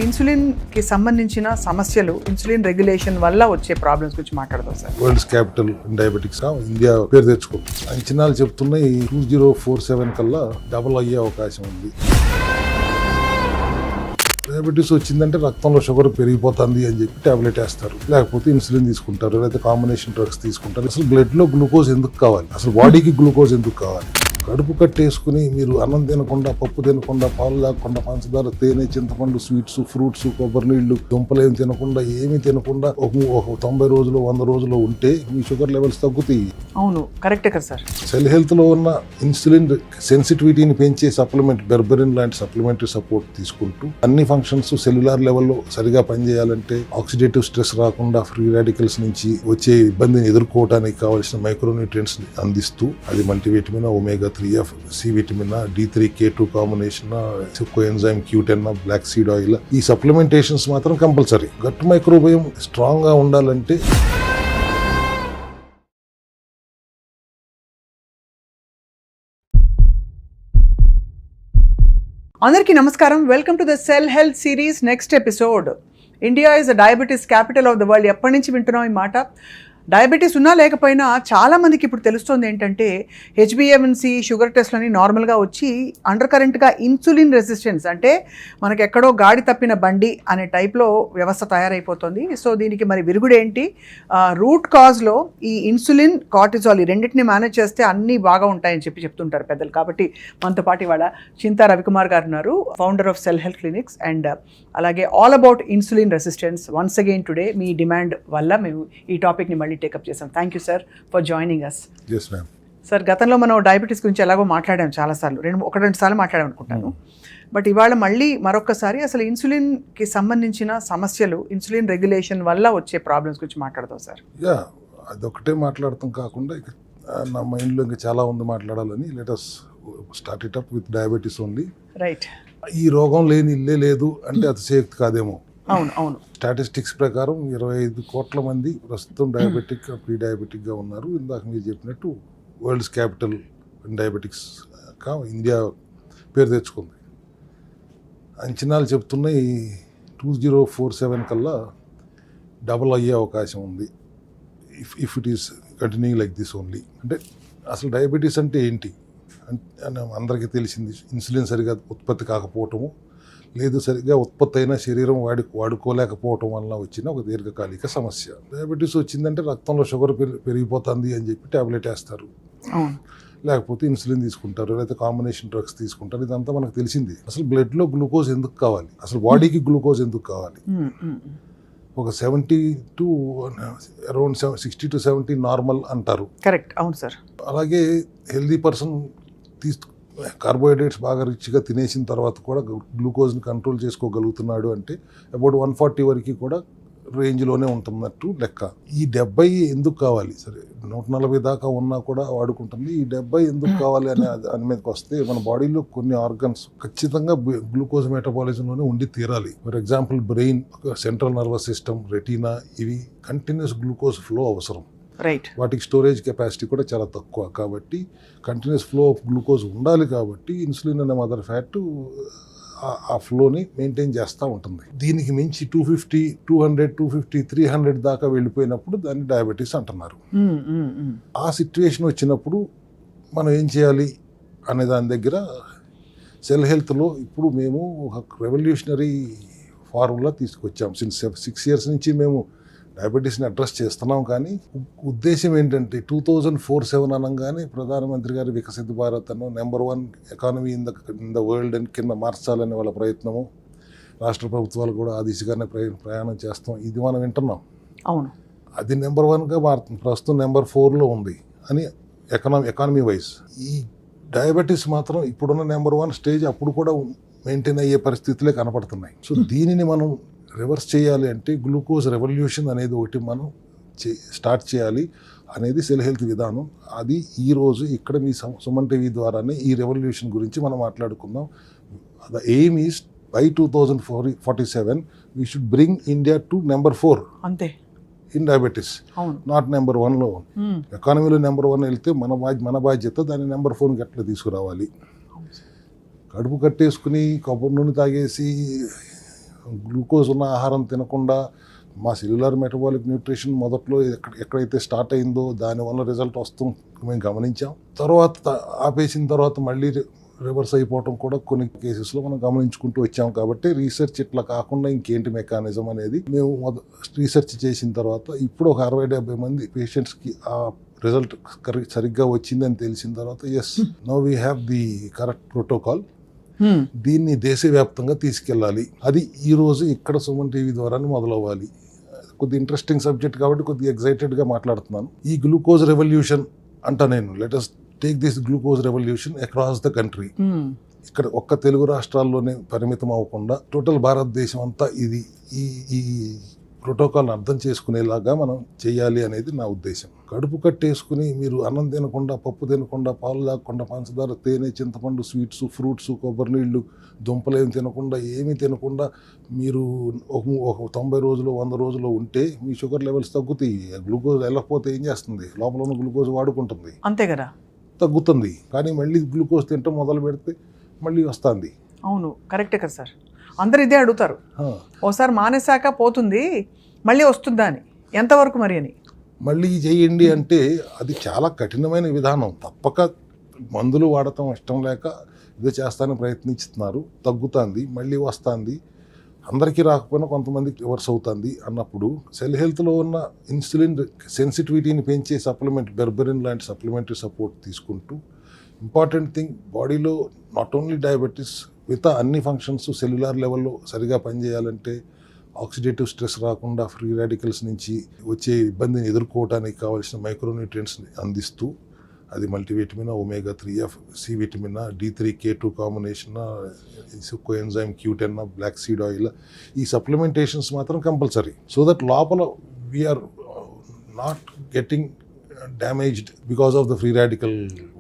Insulin కి సంబంధించిన సమస్యలు, ఇన్సులిన్ రెగ్యులేషన్ వల్ల వచ్చే ప్రాబ్లమ్స్ గురించి మాట్లాడదాం sir. World's capital diabetics India పేరు తెచ్చుకుంది. అంచనాలు చెప్తున్నాయి 2047 కల్లా డబుల్ అయ్యే అవకాశం ఉంది. డయాబెటీస్ వచ్చిందంటే రక్తంలో షుగర్ పెరిగిపోతుంది అని చెప్పి టాబ్లెట్ వేస్తారు, లేకపోతే ఇన్సులిన్ తీసుకుంటారు, లేకపోతే కాంబినేషన్ డ్రగ్స్ తీసుకుంటారు. అసలు బ్లడ్ లో గ్లూకోజ్ ఎందుకు కావాలి? అసలు బాడీకి గ్లూకోజ్ ఎందుకు కావాలి? కడుపు కట్టేసుకుని మీరు అన్నం తినకుండా, పప్పు తినకుండా, పాలు తాగకుండా, పంచదార, తేనె, చింతపండు, స్వీట్స్, ఫ్రూట్స్, కొబ్బరి నీళ్లు, దుంపలు ఏమి తినకుండా, ఏమీ తినకుండా ఒక 90 రోజులు 100 రోజులు ఉంటే మీ షుగర్ లెవెల్స్ తగ్గుతాయి. అవును, కరెక్టే కదా సార్. సెల్ హెల్త్ లో ఉన్న ఇన్సులిన్ సెన్సిటివిటీని పెంచే సప్లిమెంట్ బెర్బెరిన్ లాంటి సప్లిమెంటరీ సపోర్ట్ తీసుకుంటూ అన్ని ఫంక్షన్స్ సెల్యులార్ లెవెల్లో సరిగా పనిచేయాలంటే ఆక్సిడేటివ్ స్ట్రెస్ రాకుండా ఫ్రీ రాడికల్స్ నుంచి వచ్చే ఇబ్బందిని ఎదుర్కోవడానికి కావాల్సిన మైక్రోన్యూట్రియంట్స్ అందిస్తూ, అది multivitamin, omega 3F, C vitamin, D3, K2 combination, coenzyme Q10, black seed oil, ఈ సప్లిమెంటేషన్స్ మాత్రం కంపల్సరీ. గట్ మైక్రోబయోమ్ స్ట్రాంగ్ గా ఉండాలంటే అందరికీ నమస్కారం. Welcome to the cell health series next episode. India is the diabetes capital of the world. ఎప్పటి నుంచి వింటున్నాం ఈ మాట? డయాబెటీస్ ఉన్నా లేకపోయినా చాలామందికి ఇప్పుడు తెలుస్తుంది ఏంటంటే హెచ్బిఏవన్సీ షుగర్ టెస్ట్లని నార్మల్గా వచ్చి అండర్ కరెంట్గా ఇన్సులిన్ రెసిస్టెన్స్, అంటే మనకి ఎక్కడో గాడి తప్పిన బండి అనే టైప్లో వ్యవస్థ తయారైపోతుంది. సో దీనికి మరి విరుగుడు ఏంటి? రూట్ కాజ్లో ఈ ఇన్సులిన్, కార్టిజాల్ ఈ రెండింటిని మేనేజ్ చేస్తే అన్నీ బాగా ఉంటాయని చెప్తుంటారు పెద్దలు. కాబట్టి మనతో పాటు ఇవాళ చింతా రవికుమార్ గారు ఉన్నారు, founder of cell health clinics, and అలాగే all about insulin resistance. Once again today మీ డిమాండ్ వల్ల మేము ఈ టాపిక్ని మళ్ళీ టేకప్ చేసాం. Thank you sir for joining us. yes ma'am. Sir, గతంలో మనం డయాబెటీస్ గురించి ఎలాగో మాట్లాడాం చాలాసార్లు, రెండు సార్లు మాట్లాడాం అనుకుంటాను. బట్ ఇవాళ మళ్ళీ మరొకసారి అసలు ఇన్సులిన్కి సంబంధించిన సమస్యలు, ఇన్సులిన్ రెగ్యులేషన్ వల్ల వచ్చే ప్రాబ్లమ్స్ గురించి మాట్లాడదాం సార్. అదొకటే మాట్లాడతాం కాకుండా ఇక నా మైండ్లో ఇంకా చాలా ఉంది మాట్లాడాలని. Let's start it up with diabetes only. Right. ఈ రోగం లేని ఇల్లే లేదు అంటే అతిశయోక్తి కాదేమో. అవును అవును. స్టాటిస్టిక్స్ ప్రకారం 25 కోట్ల మంది ప్రస్తుతం డయాబెటిక్, ప్రీ డయాబెటిక్గా ఉన్నారు. ఇందాక మీరు చెప్పినట్టు వరల్డ్స్ క్యాపిటల్ డయాబెటిక్స్ ఇండియా పేరు తెచ్చుకుంది. అంచనాలు చెప్తున్నాయి 2047 కల్లా డబుల్ అయ్యే అవకాశం ఉంది, if it is continuing like this only. అంటే అసలు డయాబెటీస్ అంటే ఏంటి అని అందరికీ తెలిసింది. ఇన్సులిన్ సరిగా ఉత్పత్తి కాకపోవటము, లేదు సరిగ్గా ఉత్పత్తి అయిన శరీరం వాడుకోలేకపోవటం వల్ల వచ్చిన ఒక దీర్ఘకాలిక సమస్య. డయాబెటీస్ వచ్చిందంటే రక్తంలో షుగర్ పెరిగిపోతుంది అని చెప్పి టాబ్లెట్ వేస్తారు, లేకపోతే ఇన్సులిన్ తీసుకుంటారు, లేకపోతే కాంబినేషన్ డ్రగ్స్ తీసుకుంటారు. ఇదంతా మనకు తెలిసింది. అసలు బ్లడ్ లో గ్లూకోజ్ ఎందుకు కావాలి? అసలు బాడీకి గ్లూకోజ్ ఎందుకు కావాలి? ఒక 70 to అరౌండ్ 60 to 70 నార్మల్ అంటారు. కరెక్ట్. అవును సార్. అలాగే హెల్దీ పర్సన్ కార్బోహైడ్రేట్స్ బాగా రిచ్గా తినేసిన తర్వాత కూడా గ్లూకోజ్ని కంట్రోల్ చేసుకోగలుగుతున్నాడు అంటే అబౌట్ 140 వరకు కూడా రేంజ్లోనే ఉంటున్నట్టు లెక్క. ఈ 70 ఎందుకు కావాలి? సరే 140 దాకా ఉన్నా కూడా వాడుకుంటుంది. ఈ 70 ఎందుకు కావాలి అనే దాని మీదకి వస్తే, మన బాడీలో కొన్ని ఆర్గన్స్ ఖచ్చితంగా గ్లూకోజ్ మెటబాలిజంలోనే ఉండి తీరాలి. For example brain, central nervous system, retina, ఇవి కంటిన్యూస్ గ్లూకోజ్ ఫ్లో అవసరం. రైట్. వాటికి స్టోరేజ్ కెపాసిటీ కూడా చాలా తక్కువ. కాబట్టి కంటిన్యూస్ ఫ్లో ఆఫ్ గ్లూకోజ్ ఉండాలి. కాబట్టి ఇన్సులిన్ అనే మదర్ ఫ్యాట్ ఆ ఫ్లోని మెయింటైన్ చేస్తూ ఉంటుంది. దీనికి మించి 250, 200, 250, 300 దాకా వెళ్ళిపోయినప్పుడు దాన్ని డయాబెటీస్ అంటున్నారు. ఆ సిచ్యువేషన్ వచ్చినప్పుడు మనం ఏం చేయాలి అనే దాని దగ్గర సెల్ హెల్త్లో ఇప్పుడు మేము ఒక రెవల్యూషనరీ ఫార్ములా తీసుకొచ్చాం. సిన్స్ 6 years నుంచి మేము డయాబెటీస్ని అడ్రస్ చేస్తున్నాం. కానీ ఉద్దేశం ఏంటంటే 2047 అనగానే ప్రధానమంత్రి గారి వికసిత భారత్ అను number 1 economy in the world అని కింద మార్చాలనే వాళ్ళ ప్రయత్నము, రాష్ట్ర ప్రభుత్వాలు కూడా ఆ దిశగానే ప్రయాణం చేస్తాం. ఇది మనం వింటున్నాం. అవును. అది నెంబర్ 1గా మారుతుంది. ప్రస్తుతం నెంబర్ 4లో ఉంది అని ఎకానమీ వైజ్. ఈ డయాబెటీస్ మాత్రం ఇప్పుడున్న నెంబర్ 1 స్టేజ్ అప్పుడు కూడా మెయింటైన్ అయ్యే పరిస్థితులే కనపడుతున్నాయి. సో దీనిని మనం రివర్స్ చేయాలి అంటే గ్లూకోజ్ రెవల్యూషన్ అనేది ఒకటి మనం స్టార్ట్ చేయాలి అనేది సెల్ హెల్త్ విధానం. అది ఈరోజు ఇక్కడ మీ సుమన్ టీవీ ద్వారానే ఈ రెవల్యూషన్ గురించి మనం మాట్లాడుకుందాం. The aim is by 2047 we should bring India to number 4 అంతే ఇన్ డయాబెటీస్, నాట్ నెంబర్ 1లో. ఎకానమీలో నెంబర్ 1 వెళ్తే మన బాధ్యత దాన్ని నెంబర్ 4కి ఎట్లా తీసుకురావాలి. కడుపు కట్టేసుకుని కొబ్బరి నూనె తాగేసి గ్లూకోజ్ ఉన్న ఆహారం తినకుండా మా సెల్యులార్ మెటబాలిక్ న్యూట్రిషన్ మొదట్లో ఎక్కడైతే స్టార్ట్ అయిందో దానివల్ల రిజల్ట్ వస్తాం మేము గమనించాం. తర్వాత ఆపేసిన తర్వాత మళ్ళీ రివర్స్ అయిపోవటం కూడా కొన్ని కేసెస్లో మనం గమనించుకుంటూ వచ్చాం. కాబట్టి రీసెర్చ్ ఇట్లా కాకుండా ఇంకేంటి మెకానిజం అనేది మేము రీసెర్చ్ చేసిన తర్వాత ఇప్పుడు ఒక 60-70 మంది పేషెంట్స్కి ఆ రిజల్ట్ సరిగ్గా వచ్చిందని తెలిసిన తర్వాత as now we have the correct protocol, దీన్ని దేశవ్యాప్తంగా తీసుకెళ్ళాలి. అది ఈరోజు ఇక్కడ సుమన్ టీవీ ద్వారానే మొదలవ్వాలి. కొద్ది ఇంట్రెస్టింగ్ సబ్జెక్ట్ కాబట్టి కొద్దిగా ఎక్సైటెడ్గా మాట్లాడుతున్నాను. ఈ గ్లూకోజ్ రెవల్యూషన్ అంట నేను let us take this glucose revolution across the country. ఇక్కడ ఒక్క తెలుగు రాష్ట్రాల్లోనే పరిమితం అవ్వకుండా టోటల్ భారతదేశం అంతా ఇది ఈ ప్రోటోకాల్ని అర్థం చేసుకునేలాగా మనం చేయాలి అనేది నా ఉద్దేశం. కడుపు కట్టేసుకుని మీరు అన్నం తినకుండా, పప్పు తినకుండా, పాలు తాగకుండా, పంచదార, తేనె, చింతపండు, స్వీట్స్, ఫ్రూట్స్, కొబ్బరి నీళ్లు, దుంపలేం తినకుండా, ఏమీ తినకుండా మీరు ఒక 90 రోజులు 100 రోజులు ఉంటే మీ షుగర్ లెవెల్స్ తగ్గుతాయి. గ్లూకోజ్ వెళ్ళకపోతే ఏం చేస్తుంది? లోపల ఉన్న గ్లూకోజ్ వాడుకుంటుంది, అంతే కదా, తగ్గుతుంది. కానీ మళ్ళీ గ్లూకోజ్ తింటాం మొదలు పెడితే మళ్ళీ వస్తుంది. అవును, కరెక్టే కదా సార్. అందరు ఇదే అడుగుతారు, ఓసారి మానేశాక పోతుంది మళ్ళీ వస్తుందా అని. ఎంతవరకు మరి అని మళ్ళీ చేయండి అంటే అది చాలా కఠినమైన విధానం. తప్పక మందులు వాడటం ఇష్టం లేక ఇదే చేస్తానికి ప్రయత్నిస్తున్నారు. తగ్గుతుంది, మళ్ళీ వస్తుంది. అందరికీ రాకపోయినా కొంతమందికి రివర్స్ అవుతుంది అన్నప్పుడు సెల్ హెల్త్లో ఉన్న ఇన్సులిన్ సెన్సిటివిటీని పెంచే సప్లిమెంట్, బెర్బెరిన్ లాంటి సప్లిమెంటరీ సపోర్ట్ తీసుకుంటూ, ఇంపార్టెంట్ థింగ్ బాడీలో నాట్ ఓన్లీ డయాబెటీస్ మిగతా అన్ని ఫంక్షన్స్ సెల్యులార్ లెవెల్లో సరిగా పనిచేయాలంటే ఆక్సిడేటివ్ స్ట్రెస్ రాకుండా ఫ్రీ రాడికల్స్ నుంచి వచ్చే ఇబ్బందిని ఎదుర్కోవడానికి కావాల్సిన మైక్రోన్యూట్రియంట్స్ని అందిస్తూ, అది multivitamin, omega-3, C vitamin, D3K2 combination, coenzyme Q10, black seed oil, ఈ సప్లిమెంటేషన్స్ మాత్రం కంపల్సరీ. సో దట్ లోపల we are not getting damaged because of the free radical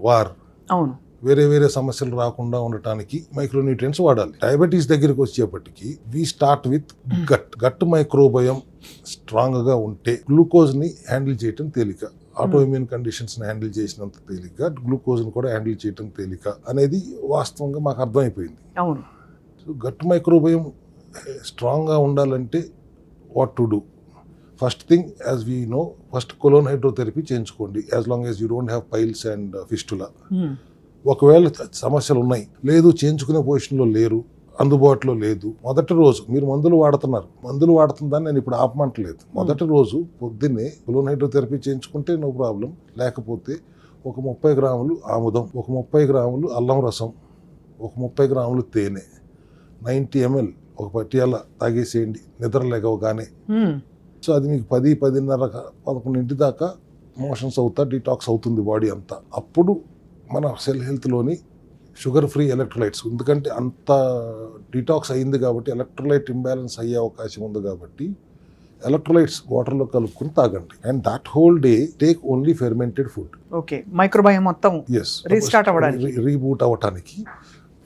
war. అవును, వేరే వేరే సమస్యలు రాకుండా ఉండటానికి మైక్రోన్యూట్రియంట్స్ వాడాలి. డయాబెటీస్ దగ్గరికి వచ్చేప్పటికి we start with gut microbiome స్ట్రాంగ్గా ఉంటే గ్లూకోజ్ని హ్యాండిల్ చేయటం తేలిక. ఆటోఇమ్యూన్ కండిషన్స్ని హ్యాండిల్ చేసినంత తేలిక గ్లూకోజ్ని కూడా హ్యాండిల్ చేయటం తేలిక అనేది వాస్తవంగా మాకు అర్థమైపోయింది. అవును. సో గట్ మైక్రోబయం స్ట్రాంగ్గా ఉండాలంటే what to do? First thing, as we know, first colon hydrotherapy చేయించుకోండి as long as you don't have piles and fistula. ఒకవేళ సమస్యలు ఉన్నాయి, లేదు చేయించుకునే పొజిషన్లో లేరు, అందుబాటులో లేదు, మొదటి రోజు మీరు మందులు వాడుతుందని నేను ఇప్పుడు ఆపమంటలేదు. మొదటి రోజు పొద్దున్నే కొలోన్ హైడ్రోథెరపీ చేయించుకుంటే నో ప్రాబ్లం. లేకపోతే ఒక 30 గ్రాములు ఆముదం, ఒక 30 గ్రాములు అల్లం రసం, ఒక 30 గ్రాములు తేనె, 90 ml ఒక పట్టియాల తాగేసేయండి నిద్ర లేకగానే. సో అది మీకు 10, 10:30, 11 దాకా మోషన్స్ అవుతా, డిటాక్స్ అవుతుంది బాడీ అంతా. అప్పుడు మన సెల్ హెల్త్లోని షుగర్ ఫ్రీ ఎలక్ట్రోలైట్స్, ఎందుకంటే అంత డిటాక్స్ అయింది కాబట్టి ఎలక్ట్రోలైట్ ఇంబ్యాలెన్స్ అయ్యే అవకాశం ఉంది కాబట్టి ఎలక్ట్రోలైట్స్ వాటర్లో కలుపుకుని తాగండి. And that whole day take only fermented food. Okay, microbiome మొత్తం రీస్టార్ట్ అవ్వడానికి, రీబూట్ అవ్వడానికి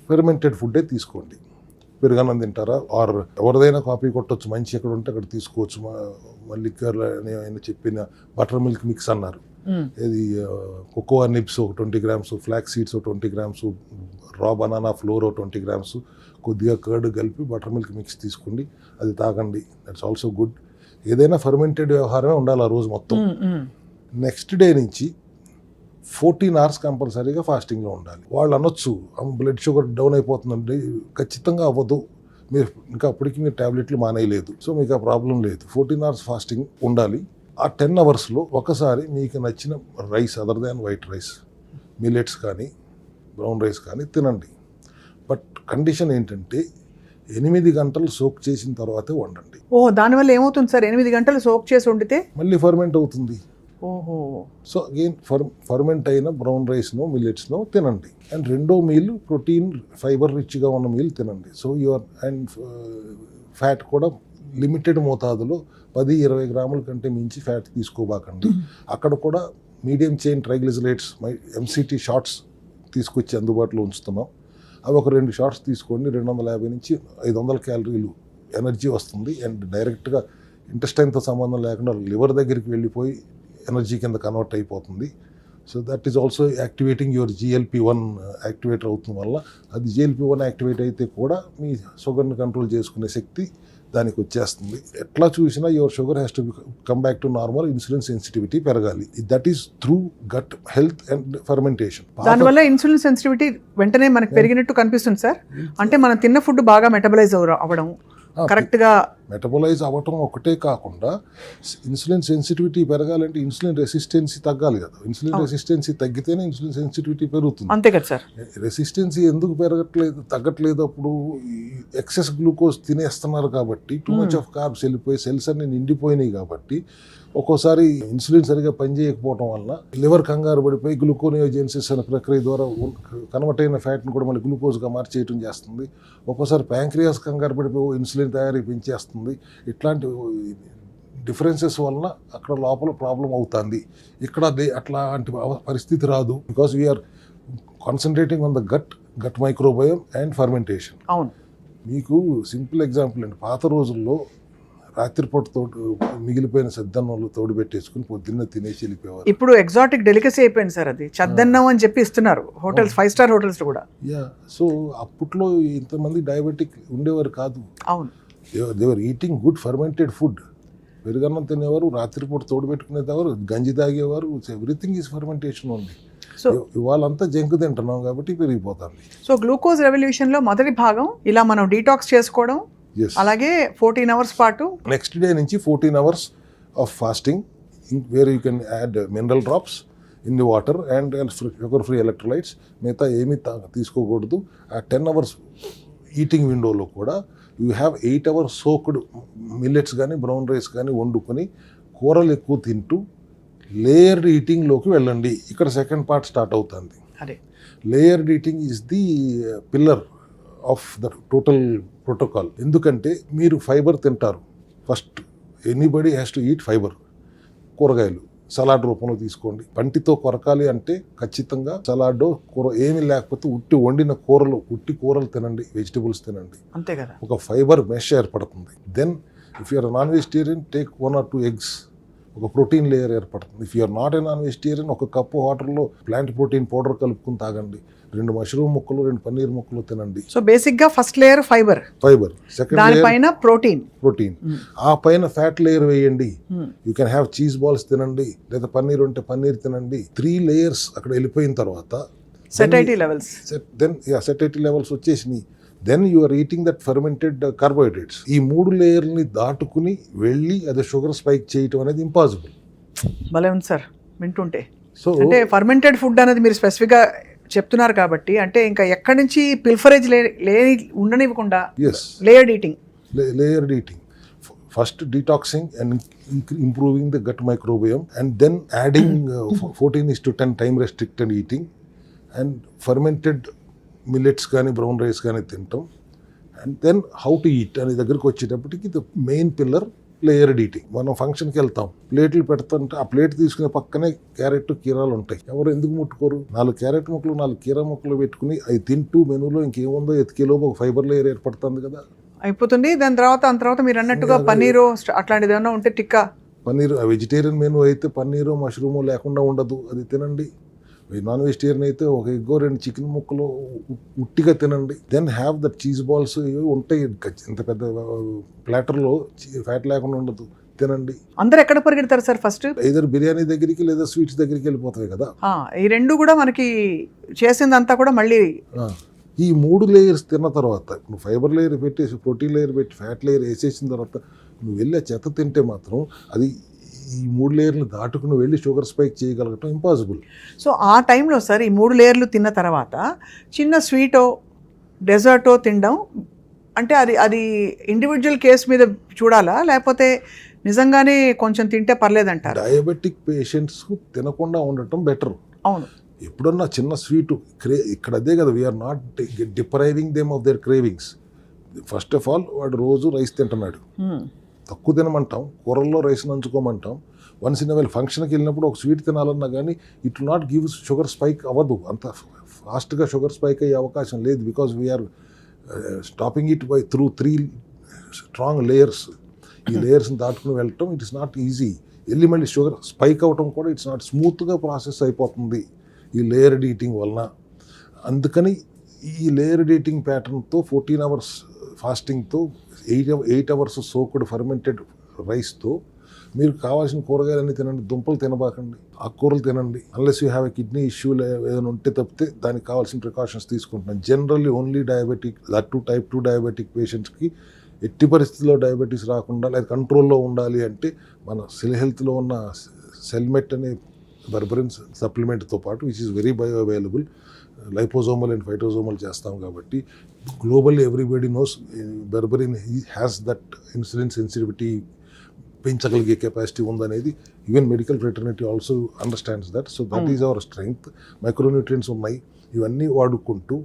ఫెర్మెంటెడ్ ఫుడ్డే తీసుకోండి. పెరుగన్నం తింటారా, ఆర్ ఎవరిదైనా కాఫీ కొట్టొచ్చు, మంచి ఎక్కడ ఉంటే అక్కడ తీసుకోవచ్చు. మల్లికర్ అని ఆయన చెప్పిన బటర్ మిల్క్ మిక్స్ అన్నారు, ఇది కోకోవా నిబ్స్ ఒక 20 grams, ఫ్లాక్ సీడ్స్ ఒక 20 grams, రా బనానా ఫ్లోర్ ఒక 20 grams, కొద్దిగా కర్డ్ కలిపి బటర్ మిల్క్ మిక్స్ తీసుకోండి, అది తాగండి. That's also good. ఏదైనా ఫర్మెంటెడ్ వ్యవహారమే ఉండాలి ఆ రోజు మొత్తం. నెక్స్ట్ డే నుంచి 14 hours కంపల్సరీగా ఫాస్టింగ్లో ఉండాలి. వాళ్ళు అనొచ్చు బ్లడ్ షుగర్ డౌన్ అయిపోతుందండి, ఖచ్చితంగా అవ్వదు, మీరు ఇంకా అప్పటికి మీరు ట్యాబ్లెట్లు మానేయలేదు, సో మీకు ఆ ప్రాబ్లం లేదు. 14 hours ఫాస్టింగ్ ఉండాలి. ఆ 10 hours ఒకసారి మీకు నచ్చిన rice other than white rice, millets కానీ బ్రౌన్ రైస్ కానీ తినండి. బట్ కండిషన్ ఏంటంటే 8 గంటలు సోక్ చేసిన తర్వాతే వండండి. దానివల్ల ఏమవుతుంది సార్? 8 గంటలు సోక్ చేసి వండితే మళ్ళీ ఫర్మెంట్ అవుతుంది. సో అగైన్ ఫర్మెంట్ అయిన బ్రౌన్ రైస్నో మిల్లెట్స్నో తినండి. అండ్ రెండో మీల్ ప్రోటీన్ ఫైబర్ రిచ్గా ఉన్న మీల్ తినండి. సో యువర్ అండ్ ఫ్యాట్ కూడా లిమిటెడ్ మోతాదులో 10-20 గ్రాముల కంటే మించి ఫ్యాట్ తీసుకోబాకండి. అక్కడ కూడా medium chain triglycerides MCT shots తీసుకొచ్చి అందుబాటులో ఉంచుతున్నాం. అవి ఒక 2 షార్ట్స్ తీసుకోండి. 250 నుంచి 500 క్యాలరీలు ఎనర్జీ వస్తుంది. అండ్ డైరెక్ట్గా ఇంటెస్టైన్తో సంబంధం లేకుండా లివర్ దగ్గరికి వెళ్ళిపోయి ఎనర్జీ కింద కన్వర్ట్ అయిపోతుంది. So that is also activating your GLP-1 activator అవుతుంది వల్ల అది GLP-1 యాక్టివేట్ అయితే కూడా మీ షుగర్ని కంట్రోల్ చేసుకునే శక్తి దానికి వచ్చేస్తుంది. ఎట్లా చూసినా your sugar has to come back to normal. Insulin sensitivity పెరగాలి. That is through gut health and fermentation. దానివల్ల ఇన్సులిన్ సెన్సిటివిటీ వెంటనే మనకు పెరిగినట్టు కనిపిస్తుంది సార్. అంటే మనం తిన్న ఫుడ్ బాగా మెటబలైజ్ అవ్వడం, కరెక్ట్గా మెటబలైజ్ అవ్వటం ఒకటే కాకుండా ఇన్సులిన్ సెన్సిటివిటీ పెరగాలంటే ఇన్సులిన్ రెసిస్టెన్సీ తగ్గాలి కదా. ఇన్సులిన్ రెసిస్టెన్సీ తగ్గితేనే ఇన్సులిన్ సెన్సిటివిటీ పెరుగుతుంది. అంతే కదా సార్. రెసిస్టెన్సీ ఎందుకు తగ్గట్లేదు? అప్పుడు ఎక్సెస్ గ్లూకోజ్ తినేస్తున్నారు కాబట్టి, టూ మచ్ ఆఫ్ కార్బ్స్ వెళ్ళిపోయి సెల్స్ అన్ని నిండిపోయినాయి కాబట్టి ఒక్కోసారి ఇన్సులిన్ సరిగా పనిచేయకపోవడం వల్ల లివర్ కంగారు పడిపోయి గ్లూకోనియోజెన్సిస్ అనే ప్రక్రియ ద్వారా కన్వర్ట్ అయిన ఫ్యాట్ని కూడా మళ్ళీ గ్లూకోజ్గా మార్చేయటం చేస్తుంది. ఒక్కోసారి ప్యాంక్రియాస్ కంగారు పడిపోయి ఇన్సులిన్ తయారీ పెంచేస్తుంది. ఇట్లాంటి డిఫరెన్సెస్ వలన అక్కడ లోపల ప్రాబ్లం అవుతుంది. ఇక్కడ అట్లాంటి పరిస్థితి రాదు. Because we are concentrating on the gut microbiome and fermentation. అవును. మీకు సింపుల్ ఎగ్జాంపుల్ అండి, పాత రోజుల్లో రాత్రిపూట మిగిలిపోయిన సద్దన్నంలో తోడు పెట్టేసుకుని పొద్దున్న తినేసి వెళ్ళిపోయేవారు. ఇప్పుడు ఎగ్జాటిక్ డెలికసీ అయిపోయింది సార్ అది. చద్దన్నం అని చెప్పి ఇస్తున్నారు హోటల్స్, 5 స్టార్ హోటల్స్ కూడా. సో అప్పట్లో ఇంతమంది డయాబెటిక్ ఉండేవారు కాదు. అవును. దేవర్ ఈటింగ్ గుడ్ ఫర్మెంటెడ్ ఫుడ్. పెరుగన్నం తినేవారు, రాత్రిపూట తోడు పెట్టుకునేవారు, గంజి తాగేవారు. ఎవ్రీథింగ్ ఈజ్ ఫర్మెంటేషన్ ఉంది. సో ఇవాళంతా జంక్ తింటున్నాం కాబట్టి పెరిగిపోతుంది. సో గ్లూకోజ్ రెవల్యూషన్లో మొదటి భాగం ఇలా మనం డీటాక్స్ చేసుకోవడం, అలాగే 14 అవర్స్ పాటు నెక్స్ట్ డే నుంచి 14 hours of fasting where you can add mineral drops in the water and sugar free electrolytes. మిగతా ఏమీ తీసుకోకూడదు. ఆ 10 అవర్స్ ఈటింగ్ విండోలో కూడా you have 8 hours soaked millets కానీ బ్రౌన్ రైస్ కానీ వండుకొని కూరలు ఎక్కువ తింటూ లేయర్డ్ ఈటింగ్లోకి వెళ్ళండి. ఇక్కడ సెకండ్ పార్ట్ స్టార్ట్ అవుతుంది. అదే layered eating is the pillar of the total protocol. ఎందుకంటే మీరు ఫైబర్ తింటారు. First anybody has to eat fibre. కూరగాయలు సలాడ్ రూపంలో తీసుకోండి. పంటితో కొరకాలి అంటే ఖచ్చితంగా సలాడో కూర ఏమీ లేకపోతే ఉట్టి కూరలు తినండి, వెజిటబుల్స్ తినండి. అంతే కదా. ఒక ఫైబర్ మెష్ ఏర్పడుతుంది. Then if you are non vegetarian take 1 or 2 eggs. ఒక ప్రోటీన్ లేయర్ ఏర్పడుతుంది. If you are not a non vegetarian ఒక కప్పు వాటర్లో ప్లాంట్ ప్రోటీన్ పౌడర్ కలుపుకుని తాగండి. 2 మష్రూమ్ ముక్కలు, 2 పన్నీర్ ముక్కలు తినండి. సో బేసిక్ గా ఫస్ట్ లేయర్ ఫైబర్, సెకండ్ దానిపైన ప్రోటీన్. ఆ పైన ఫ్యాట్ లేయర్ వేయండి. You can have cheese balls తినండి, లేదా పన్నీర్ ఉంటే పన్నీర్ తినండి. 3 layers అక్కడ వెళ్ళిపోయిన తర్వాత సెటైటీ లెవెల్స్ వచ్చేసినాయి. Then you are eating that fermented carbohydrates. ఈ 3 లేయర్ని దాటుకుని వెళ్ళి అది షుగర్ స్పైక్ చేయటం అనేది ఇంపాసిబుల్. భలే ఉంది సార్ వింటుంటే. సో అంటే ఫర్మెంటెడ్ ఫుడ్ అనేది మీరు స్పెసిఫిక్గా చెప్తున్నారు కాబట్టి, అంటే ఇంకా ఎక్కడి నుంచి పిల్ఫరేజ్ ఉండనివ్వకుండా layered eating. First detoxing and improving the gut microbiome and then adding 14:10 time restricted eating and fermented millets కానీ బ్రౌన్ రైస్ కానీ తింటాం. And then how to eat అనే దగ్గరికి వచ్చేటప్పటికి the main pillar layered eating. మనం ఫంక్షన్కి వెళ్తాం, ప్లేట్లు పెడతాంటే ఆ ప్లేట్ తీసుకునే పక్కనే క్యారెట్ కీరాలు ఉంటాయి. ఎవరు ఎందుకు ముట్టుకోరు? 4 క్యారెట్ ముక్కలు 4 కీరా ముక్కలు పెట్టుకుని అవి తింటూ మెనూలో ఇంకేముందో ఎతికేలోపు ఒక ఫైబర్ లేయర్ ఏర్పడుతుంది కదా, అయిపోతుంది. దాని తర్వాత మీరు అన్నట్టుగా పన్నీరు అట్లాంటిది ఏమన్నా ఉంటే టిక్కా పన్నీర్. వెజిటేరియన్ మెనూ అయితే పన్నీరు మష్రూము లేకుండా ఉండదు, అది తినండి. నాన్ వెజిటేరియన్ అయితే ఒక ఎగ్గో 2 చికెన్ ముక్కలు ఉట్టిగా తినండి. Then have that cheese balls ఉంటాయి. ఇంత పెద్ద ప్లాటర్లో ఫ్యాట్ లేకుండా ఉండదు, తినండి. అందరు ఎక్కడ పరిగెడతారు సార్? ఫస్ట్ ఐదర్ బిర్యానీ దగ్గరికి లేదా స్వీట్స్ దగ్గరికి వెళ్ళిపోతాయి కదా. ఈ 2 కూడా మనకి చేసిందంతా కూడా మళ్ళీ ఈ 3 లేయర్స్ తిన్న తర్వాత నువ్వు ఫైబర్ లేయర్ పెట్టేసి ప్రోటీన్ లేయర్ పెట్టి ఫ్యాట్ లేయర్ వేసేసిన తర్వాత నువ్వు వెళ్ళి చెత్త తింటే మాత్రం అది ఈ 3 లేయర్లు దాటుకుని వెళ్ళి షుగర్ స్పైక్ చేయగలగటం ఇంపాసిబుల్. సో ఆ టైంలో సార్ ఈ 3 లేయర్లు తిన్న తర్వాత చిన్న స్వీటో డెజర్టో తినడం అంటే అది ఇండివిజువల్ కేస్ మీద చూడాలా, లేకపోతే నిజంగానే కొంచెం తింటే పర్లేదంటారు? డయాబెటిక్ పేషెంట్స్ తినకుండా ఉండటం బెటర్. అవును. ఎప్పుడన్నా చిన్న స్వీటు ఇక్కడ అదే కదా, we are not depriving them of their cravings. First of all వాడు రోజు రైస్ తింటున్నాడు, తక్కువ తినమంటాం, కూరల్లో రైస్ నంచుకోమంటాం. వన్స్ ఇన్ వైల్ ఫంక్షన్కి వెళ్ళినప్పుడు ఒక స్వీట్ తినాలన్నా కానీ it will not give sugar spike అవ్వదు, అంత ఫాస్ట్గా షుగర్ స్పైక్ అయ్యే అవకాశం లేదు. Because we are stopping it by through 3 strong layers. ఈ లేయర్స్ని దాటుకుని వెళ్ళటం ఇట్ ఇస్ నాట్ ఈజీ. వెళ్ళి మళ్ళీ షుగర్ స్పైక్ అవటం కూడా ఇట్స్ నాట్ స్మూత్గా ప్రాసెస్ అయిపోతుంది ఈ లేయర్డ్ ఈటింగ్ వలన. అందుకని ఈ లేయర్డ్ ఈటింగ్ ప్యాటర్న్తో 14 hours ఫాస్టింగ్తో 8 hours సోక్డ్ ఫర్మెంటెడ్ రైస్తో మీరు కావాల్సిన కూరగాయలన్నీ తినండి, దుంపలు తినబాకండి, ఆకుకూరలు తినండి. Unless you have a kidney issue ఏదైనా ఉంటే తప్పితే దానికి కావాల్సిన ప్రికాషన్స్ తీసుకుంటున్నాను. Generally only diabetic, that too type 2 diabetic పేషెంట్స్కి ఎట్టి పరిస్థితుల్లో డయాబెటీస్ రాకుండా లేదా కంట్రోల్లో ఉండాలి అంటే మన సెల్ హెల్త్లో ఉన్న సెల్మెట్ అనే బర్బరిన్ సప్లిమెంట్తో పాటు which is very bio available, liposomal and phytosomal చేస్తాం కాబట్టి globally everybody knows berberine has that insulin sensitivity పెంచగలిగే కెపాసిటీ ఉందనేది even medical fraternity also understands that. So that is our strength. Micronutrients ఉన్నాయి, ఇవన్నీ వాడుకుంటూ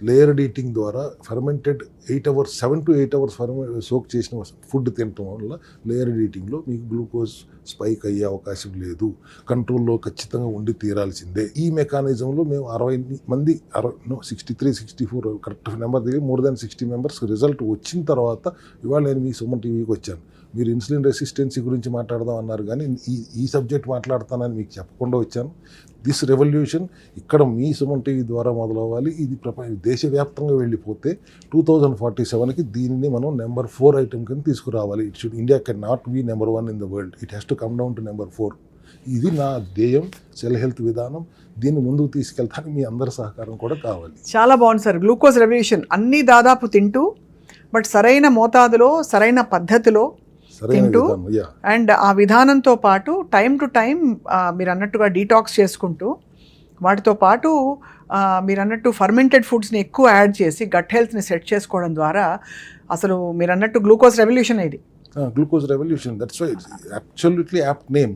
లేయర్డ్ ఈటింగ్ ద్వారా fermented 7 to 8 hours సోక్ చేసిన ఫుడ్ తినటం వల్ల లేయర్డ్ ఈటింగ్లో మీకు గ్లూకోజ్ స్పైక్ అయ్యే అవకాశం లేదు, కంట్రోల్లో ఖచ్చితంగా ఉండి తీరాల్సిందే. ఈ మెకానిజంలో మేము 60 మంది 63, 64 కరెక్ట్ నెంబర్ దగ్గర మోర్ దాన్ 60 members రిజల్ట్ వచ్చిన తర్వాత ఇవాళ నేను మీ సుమన్ టీవీకి వచ్చాను. మీరు ఇన్సులిన్ రెసిస్టెన్సీ గురించి మాట్లాడదాం అన్నారు కానీ ఈ సబ్జెక్ట్ మాట్లాడతానని మీకు చెప్పకుండా వచ్చాను. దిస్ రెవల్యూషన్ ఇక్కడ మీ సుమన్ టీవీ ద్వారా మొదలవ్వాలి. ఇది దేశవ్యాప్తంగా వెళ్ళిపోతే 2047కి దీనిని మనం నెంబర్ 4 ఐటమ్ కింద తీసుకురావాలి. India can not be number 1 in the world, it has to come down to number 4. ఇది నా ధ్యేయం, సెల్ హెల్త్ విధానం. దీన్ని ముందుకు తీసుకెళ్తానికి మీ అందరి సహకారం కూడా కావాలి. చాలా బాగుంది సార్. గ్లూకోజ్ రెవల్యూషన్ అన్నీ దాదాపు తింటూ, బట్ సరైన మోతాదులో సరైన పద్ధతిలో తింటూ, అండ్ ఆ విధానంతో పాటు టైం టు టైం మీరు అన్నట్టుగా డీటాక్స్ చేసుకుంటూ, వాటితో పాటు మీరు అన్నట్టు ఫర్మెంటెడ్ ఫుడ్స్ని ఎక్కువ యాడ్ చేసి గట్ హెల్త్ని సెట్ చేసుకోవడం ద్వారా అసలు మీరు అన్నట్టు గ్లూకోజ్ రెవల్యూషన్ ఇది. Glucose revolution, that's why it's absolutely apt name.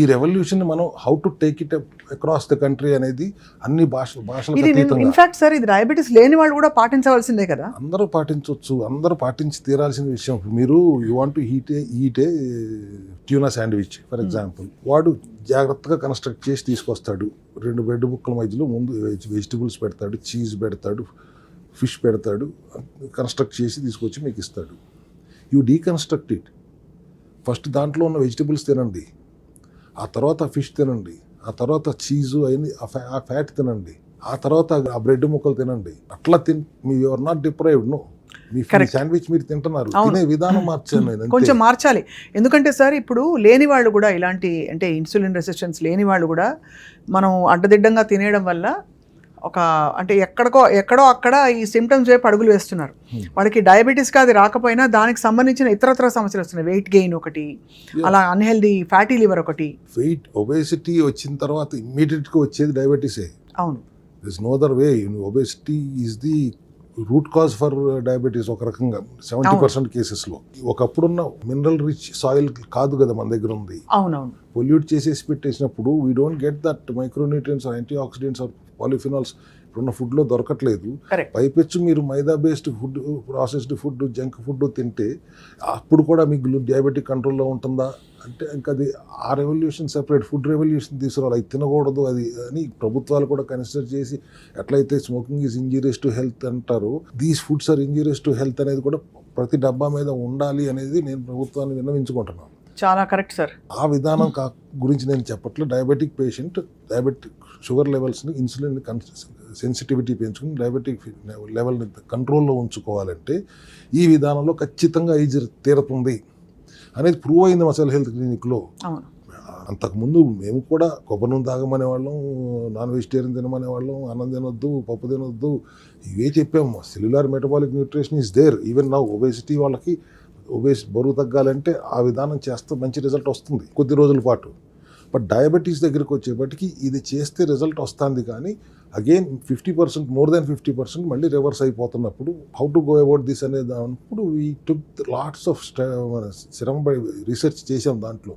ఈ రెవల్యూషన్ మనం how to take it across the country అనేది అన్ని భాషలకు అతీతంగా. ఇన్ఫాక్ట్ సార్, ఇది డయాబెటీస్ లేని వాళ్ళు కూడా పాటించవలసిందే కదా. అందరూ పాటించవచ్చు, అందరూ పాటించి తీరాల్సిన విషయం. మీరు you want to eat a tuna sandwich for example, వాడు జాగ్రత్తగా కన్స్ట్రక్ట్ చేసి తీసుకొస్తాడు. 2 బ్రెడ్ ముక్కల మధ్యలో ముందు వెజిటబుల్స్ పెడతాడు, చీజ్ పెడతాడు, ఫిష్ పెడతాడు, కన్స్ట్రక్ట్ చేసి తీసుకొచ్చి మీకు ఇస్తాడు. You deconstruct it. ఫస్ట్ దాంట్లో ఉన్న వెజిటబుల్స్ తినండి, ఆ తర్వాత ఫిష్ తినండి, ఆ తర్వాత చీజు అయింది, ఆ ఫ్యాట్ తినండి, ఆ తర్వాత ఆ బ్రెడ్ ముక్కలు తినండి. అట్లా మీ యువర్ నాట్ డిప్రైవ్డ్. నో, మీ శాండ్విచ్ మీరు తింటున్నారు, తినే విధానం మార్చాను నేను, కొంచెం మార్చాలి. ఎందుకంటే సార్, ఇప్పుడు లేని వాళ్ళు కూడా ఇలాంటి అంటే ఇన్సులిన్ రెసిస్టెన్స్ లేని వాళ్ళు కూడా మనం అడ్డదిడ్డంగా తినేయడం వల్ల అంటే ఎక్కడో అక్కడ ఈ సిమ్టమ్స్ వైపు అడుగులు వేస్తున్నారు. వాళ్ళకి డయాబెటీస్కి అది రాకపోయినా దానికి సంబంధించిన ఇతరత్ర సమస్యలు వస్తున్నాయి. వెయిట్ గెయిన్ ఒకటి, అలా అన్హెల్దీ ఫ్యాటీ లివర్ ఒకటి. వెయిట్ ఒబేసిటీ వచ్చిన తర్వాత ఇమ్మీడియట్గా వచ్చేది డయాబెటీసే. అవును, this no other way. Obesity is the root cause for diabetes ఒక రకంగా 70% కేసెస్లో. ఒకప్పుడున్న మినరల్ రిచ్ సాయిల్ కాదు కదా మన దగ్గర ఉంది. అవునవును, పొల్యూట్ చేసేసి పెట్టేసినప్పుడు we don't get that micronutrients, anti oxidants, polyphenols ఇప్పుడున్న ఫుడ్లో దొరకట్లేదు. పైపెచ్చు మీరు maida based food, processed food, junk food తింటే అప్పుడు కూడా మీకు డయాబెటిక్ కంట్రోల్లో ఉంటుందా అంటే ఇంకా అది ఆ రెవల్యూషన్ సెపరేట్. ఫుడ్ రెవల్యూషన్ తీసుకురావాలి, అది తినకూడదు అది అని ప్రభుత్వాలు కూడా కన్సిడర్ చేసి, ఎట్లయితే smoking is injurious to health అంటారు, these foods are injurious to health అనేది కూడా ప్రతి డబ్బా మీద ఉండాలి అనేది నేను ప్రభుత్వాన్ని విన్నవించుకుంటున్నాను. చాలా కరెక్ట్ సార్. ఆ విధానం గురించి నేను చెప్పట్లేదు. డయాబెటిక్ పేషెంట్ డయాబెటిక్ షుగర్ లెవెల్స్ని, ఇన్సులిన్ సెన్సిటివిటీ పెంచుకుని డయాబెటిక్ లెవెల్ని కంట్రోల్లో ఉంచుకోవాలంటే ఈ విధానంలో ఖచ్చితంగా ఈజీ తీరుతుంది అనేది ప్రూవ్ అయింది మా సెల్ హెల్త్ క్లినిక్లో. అంతకుముందు మేము కూడా కొబ్బరి నూనె తాగమనేవాళ్ళం, నాన్ వెజిటేరియన్ తినమనేవాళ్ళం, అన్నం తినొద్దు, పప్పు తినొద్దు, ఇవే చెప్పాము. Cellular metabolic nutrition is there. Even నా ఒబేసిటీ వాళ్ళకి బరువు తగ్గాలంటే ఆ విధానం చేస్తే మంచి రిజల్ట్ వస్తుంది కొద్ది రోజుల పాటు. బట్ డయాబెటీస్ దగ్గరికి వచ్చేప్పటికి ఇది చేస్తే రిజల్ట్ వస్తుంది, కానీ అగైన్ 50%, మోర్ దాన్ 50% మళ్ళీ రివర్స్ అయిపోతున్నప్పుడు how to go about this అనే దానిప్పుడు వీ టుక్ లాట్స్ ఆఫ్ శ్రమ రీసెర్చ్ చేసాం దాంట్లో.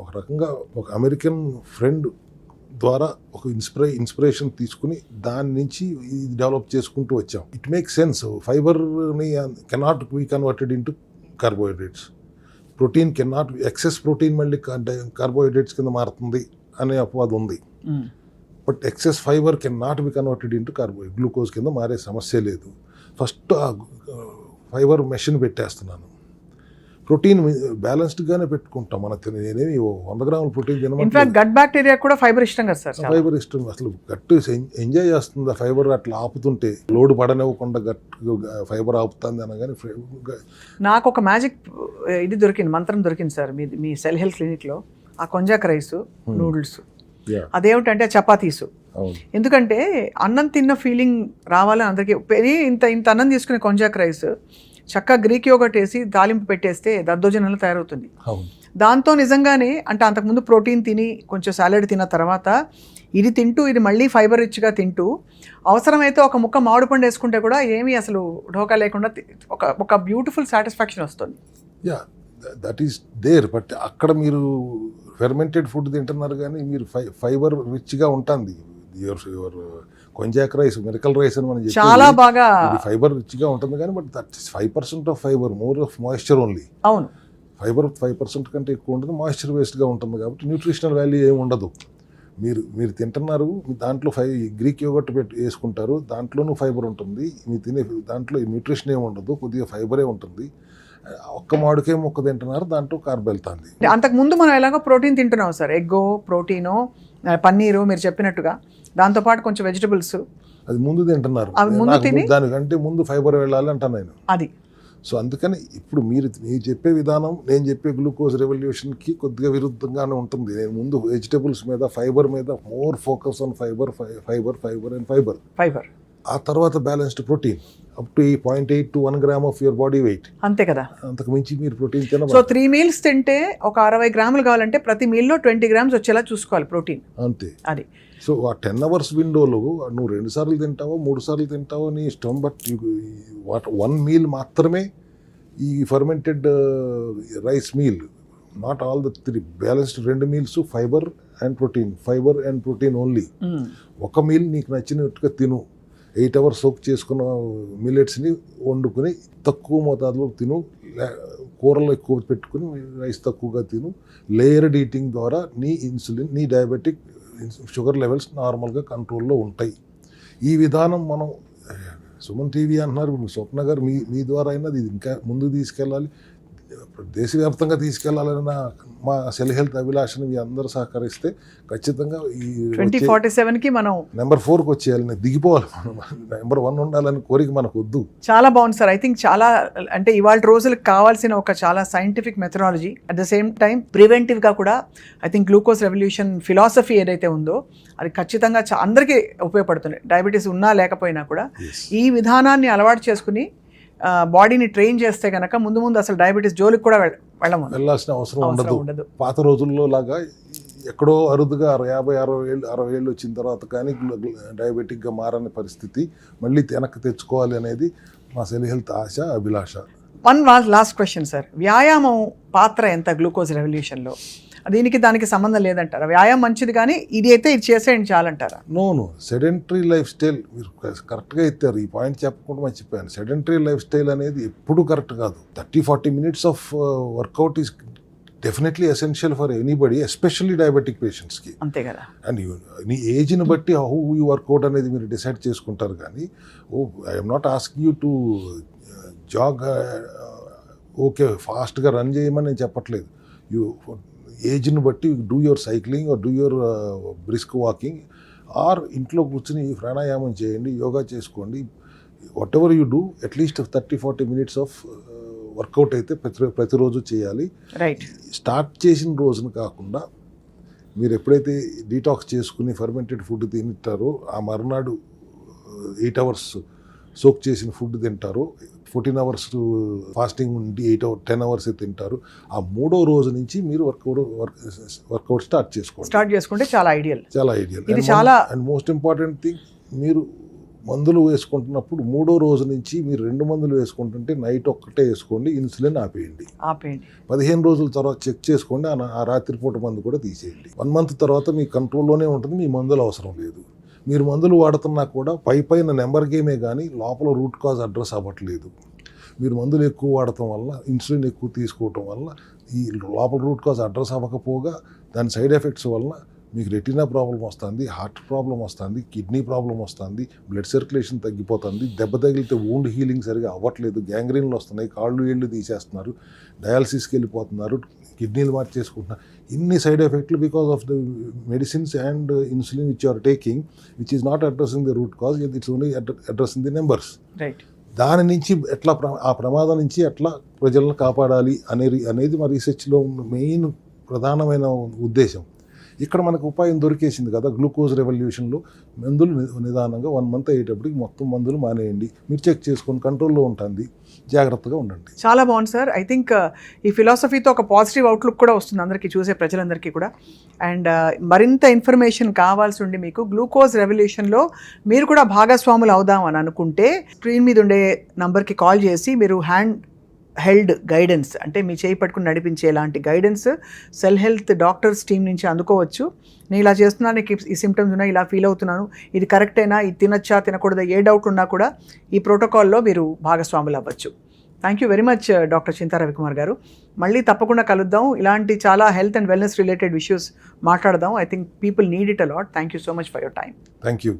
ఒక రకంగా ఒక అమెరికన్ ఫ్రెండ్ ద్వారా ఒక ఇన్స్పిరేషన్ తీసుకుని దాని నుంచి ఇది డెవలప్ చేసుకుంటూ వచ్చాం. It makes sense. ఫైబర్ని cannot be converted into carbohydrates. Protein cannot, excess protein మళ్ళీ కార్బోహైడ్రేట్స్ కింద మారుతుంది అనే అపవాదం ఉంది. But excess fibre can not be converted into glucose కింద మారే సమస్య లేదు. ఫస్ట్ ఆ ఫైబర్ మెషిన్ పెట్టేస్తున్నాను. ప్రోటీన్ బ్యాలెన్స్డ్గానే పెట్టుకుంటాం. నేనేమి 100 గ్రాముల ప్రోటీన్ ఇన్ఫాక్ట్ తినమంటే గట్ బ్యాక్టీరియా కూడా ఫైబర్ ఇష్టం కదా సార్ చాలా. ఫైబర్ ఇష్టం. అసలు గట్టు ఎంజాయ్ చేస్తుంది ఆ ఫైబర్ అట్లా ఆపుతుంటే, లోడ్ పడనివ్వకుండా గట్టు ఫైబర్ ఆపుతుంది అనగానే నాకు ఒక మ్యాజిక్ ఇది దొరికింది, మంత్రం దొరికింది సార్ మీ సెల్ హెల్త్ క్లినిక్లో. ఆ కొంజాక్ రైస్, నూడిల్స్, అదేమిటంటే చపాతీసు. అవును. ఎందుకంటే అన్నం తిన్న ఫీలింగ్ రావాలని అందరికీ. ఇంత అన్నం తీసుకునే కొంజాక్ రైస్ చక్కగా గ్రీక్ యోగర్ట్ వేసి తాలింపు పెట్టేస్తే దద్దోజనంలో తయారవుతుంది. అవును. దాంతో నిజంగానే అంటే అంతకుముందు ప్రోటీన్ తిని కొంచెం సాలడ్ తిన్న తర్వాత ఇది తింటూ, ఇది మళ్ళీ ఫైబర్ రిచ్గా తింటూ, అవసరమైతే ఒక ముక్క మామిడి పండు వేసుకుంటే కూడా ఏమీ అసలు ఢోకా లేకుండా ఒక బ్యూటిఫుల్ సాటిస్ఫాక్షన్ వస్తుంది. Yeah, that is there. But అక్కడ మీరు ఫెర్మెంటెడ్ ఫుడ్ తింటున్నారు కానీ మీరు ఫైబర్ రిచ్గా ఉంటుంది. Your konjac rice, miracle rice అని మనం చెప్పేది చాలా బాగా ఫైబర్ రిచ్గా ఉంటుంది కానీ, but that 5% of fibre, more of moisture only. అవును. ఫైబర్ 5% కంటే ఎక్కువ ఉంటుంది, మాయిశ్చర్ బేస్డ్గా ఉంటుంది కాబట్టి న్యూట్రిషనల్ వాల్యూ ఏమి ఉండదు. మీరు తింటున్నారు, దాంట్లో గ్రీక్ యోగర్ట్ వేసుకుంటారు, దాంట్లోనూ ఫైబర్ ఉంటుంది. మీరు తినే దాంట్లో న్యూట్రిషన్ ఏమి ఉండదు, కొద్దిగా ఫైబరే ఉంటుంది. ఒక్క మామిడికాయ మొక్క తింటున్నారు, దాంట్లో కార్బ్ వెళ్తుంది. అంతకుముందు మనం ఎలాగో ప్రోటీన్ తింటున్నాం సార్, ఎగ్గో ప్రోటీనో, పన్నీరు మీరు చెప్పినట్టుగా, దాంతోపాటు కొంచెం వెజిటబుల్స్ అది ముందు తింటున్నారు. దానికంటే ముందు ఫైబర్ వెళ్ళాలి అంటాను నేను. అది సో అందుకని ఇప్పుడు మీరు చెప్పే విధానం నేను చెప్పే గ్లూకోజ్ రెవల్యూషన్కి కొద్దిగా విరుద్ధంగానే ఉంటుంది. నేను ముందు వెజిటబుల్స్ మీద, ఫైబర్ మీద more focus on fibre and fibre. ఆ తర్వాత balanced protein up to 0.8 to 1 gram of your body weight. అంతే కదా. అంతకు మించి మీరు ప్రోటీన్ తినరు. సో 3 మీల్స్ తింటే ఒక 60 గ్రాములు కావాలంటే ప్రతి మీల్లో 20 గ్రామ్స్ వచ్చేలా చూసుకోవాలి ప్రోటీన్. అంతే. అది సో ఆ 10 hours విండోలో నువ్వు 2 సార్లు తింటావో 3 సార్లు తింటావో నీ ఇష్టం. బట్ 1 మీల్ మాత్రమే ఈ fermented rice meal, not all the 3. Balanced 2 meals fibre and protein only. ఒక మీల్ నీకు నచ్చినట్టుగా తిను. 8 hours సోక్ చేసుకున్న మిల్లెట్స్ని వండుకొని తక్కువ మోతాదులో తిను, కూరలు ఎక్కువ పెట్టుకుని రైస్ తక్కువగా తిను. లేయర్డ్ ఈటింగ్ ద్వారా నీ ఇన్సులిన్, నీ డయాబెటిక్ షుగర్ లెవెల్స్ నార్మల్గా కంట్రోల్లో ఉంటాయి. ఈ విధానం మనం సుమన్ టీవీ అంటున్నారు, స్వప్న గారు మీ ద్వారా అయినా ఇది ఇంకా ముందుకు తీసుకెళ్ళాలి, దేశవ్యాప్తంగా తీసుకెళ్లాలన్న మా సెల్ హెల్త్ అభిలాషని మీ అందరూ సహకరిస్తే ఖచ్చితంగా ఈ 2047కి మనం నెంబర్ 4కి వచ్చేయాలి, దిగిపోవాలి. మనం నెంబర్ 1 ఉండాలని కోరిక మనకు వద్దు. చాలా బాగుంది సార్. ఐ థింక్ చాలా అంటే ఇవాళ రోజులకు కావాల్సిన ఒక చాలా scientific methodology, at the same time ప్రివెంటివ్గా కూడా I think glucose revolution philosophy ఏదైతే ఉందో అది ఖచ్చితంగా అందరికీ ఉపయోగపడుతుంది. డయాబెటీస్ ఉన్నా లేకపోయినా కూడా ఈ విధానాన్ని అలవాటు చేసుకుని బాడీని ట్రైన్ చేస్తే కనుక ముందు అసలు డయాబెటీస్ జోలికి కూడా వెళ్ళాల్సిన అవసరం ఉండదు. పాత రోజుల్లో లాగా ఎక్కడో అరుదుగా 50-60 ఏళ్ళు వచ్చిన తర్వాత కానీ డయాబెటిక్గా మారని పరిస్థితి మళ్ళీ వెనక్కి తెచ్చుకోవాలి అనేది మా సెల్ హెల్త్ ఆశ, అభిలాష. లాస్ట్ క్వశ్చన్ సార్, వ్యాయామం పాత్ర ఎంత గ్లూకోజ్ రెవల్యూషన్లో? దానికి సంబంధం లేదంటారా? వ్యాయామం మంచిది కానీ ఇది అయితే ఇది చేసేయండి చాలంటారా? నో, సెడెంటరీ లైఫ్ స్టైల్ మీరు కరెక్ట్గా ఇస్తారు. ఈ పాయింట్ చెప్పకుండా మర్చిపోయాను. సెడెంటరీ లైఫ్ స్టైల్ అనేది ఎప్పుడు కరెక్ట్ కాదు. 30-40 minutes of work out is definitely essential for anybody, especially diabetic పేషెంట్స్కి. అంతే కదా. అండ్ నీ ఏజ్ని బట్టి హౌ యూ వర్కౌట్ అనేది మీరు డిసైడ్ చేసుకుంటారు కానీ I'm not asking you to jog, okay ఫాస్ట్గా రన్ చేయమని నేను చెప్పట్లేదు. ఏజ్ని బట్టి do your cycling or do your brisk walking, or ఇంట్లో కూర్చుని ప్రాణాయామం చేయండి, యోగా చేసుకోండి. Whatever you do at least 30-40 minutes of workout అయితే ప్రతిరోజు చేయాలి. రైట్. స్టార్ట్ చేసిన రోజున కాకుండా మీరు ఎప్పుడైతే డీటాక్స్ చేసుకుని ఫర్మెంటెడ్ ఫుడ్ తింటారో ఆ మరునాడు 8 hours సోక్ చేసిన ఫుడ్ తింటారు, 14 hours ఫాస్టింగ్ ఉండి 10 hours తింటారు. ఆ 3వ రోజు నుంచి మీరు వర్కౌట్ స్టార్ట్ చేసుకుంటే చాలా ఐడియల్. ఇది చాలా అండ్ మోస్ట్ ఇంపార్టెంట్ థింగ్, మీరు మందులు వేసుకుంటున్నప్పుడు 3వ రోజు నుంచి మీరు 2 మందులు వేసుకుంటుంటే నైట్ ఒక్కటే వేసుకోండి, ఇన్సులిన్ ఆపేయండి. 15 రోజుల తర్వాత చెక్ చేసుకోండి, ఆ రాత్రిపూట మందు కూడా తీసేయండి. 1 month తర్వాత మీ కంట్రోల్లోనే ఉంటుంది, మీ మందులు అవసరం లేదు. మీరు మందులు వాడుతున్నా కూడా పైన నెంబర్ గేమే కానీ లోపల రూట్ కాజ్ అడ్రస్ అవ్వట్లేదు. మీరు మందులు ఎక్కువ వాడటం వల్ల, ఇన్సులిన్ ఎక్కువ తీసుకోవటం వల్ల ఈ లోపల రూట్ కాజ్ అడ్రస్ అవ్వకపోగా దాని సైడ్ ఎఫెక్ట్స్ వలన మీకు రెటీనా ప్రాబ్లం వస్తుంది, హార్ట్ ప్రాబ్లం వస్తుంది, కిడ్నీ ప్రాబ్లం వస్తుంది, బ్లడ్ సర్క్యులేషన్ తగ్గిపోతుంది, దెబ్బ తగిలితే వూండ్ హీలింగ్ సరిగా అవ్వట్లేదు, గ్యాంగ్రీన్లు వస్తున్నాయి, కాళ్ళు ఏళ్ళు తీసేస్తున్నారు, డయాలసిస్కి వెళ్ళిపోతున్నారు, కిడ్నీలు మార్చేసుకుంటున్నారు. ఇన్ని సైడ్ ఎఫెక్ట్లు because of the medicines and insulin which are taking, which is not addressing the root cause, it's only addressing the numbers. Right. దాని నుంచి ఎట్లా ఆ ప్రమాదం నుంచి ఎట్లా ప్రజలను కాపాడాలి అనేది మా రీసెర్చ్లో మెయిన్ ప్రధానమైన ఉద్దేశం. ఇక్కడ మనకు ఉపాయం దొరికేసింది కదా, గ్లూకోజ్ రెవల్యూషన్లో మందులు నిదానంగా 1 month అయ్యేటప్పటికి మొత్తం మందులు మానేయండి, మీరు చెక్ చేసుకొని కంట్రోల్లో ఉంటుంది, జాగ్రత్తగా ఉండండి. చాలా బాగుంది సార్. ఐ థింక్ ఈ ఫిలాసఫీతో ఒక పాజిటివ్ అవుట్లుక్ కూడా వస్తుంది అందరికీ, చూసే ప్రజలందరికీ కూడా. అండ్ మరింత ఇన్ఫర్మేషన్ కావాల్సి ఉండి మీకు గ్లూకోజ్ రెవల్యూషన్లో మీరు కూడా భాగస్వాములు అవుదాం అని అనుకుంటే స్క్రీన్ మీద ఉండే నంబర్కి కాల్ చేసి మీరు హ్యాండ్ హెల్డ్ గైడెన్స్, అంటే మీ చేయి పట్టుకుని నడిపించే ఎలాంటి guidance cell health doctors team నుంచి అందుకోవచ్చు. నేను ఇలా చేస్తున్నాను, నీకు ఈ సిమ్టమ్స్ ఉన్నాయి, ఇలా ఫీల్ అవుతున్నాను, ఇది కరెక్టేనా, ఇది తినచ్చా తినకూడదా, ఏ డౌట్ ఉన్నా కూడా ఈ ప్రోటోకాల్లో మీరు భాగస్వాములు అవ్వచ్చు. Thank you very much doctor Chinta Ravikumar గారు. మళ్ళీ తప్పకుండా కలుద్దాం, ఇలాంటి చాలా health and wellness related issues మాట్లాడదాం. I think people need it a lot. Thank you so much for your time. Thank you.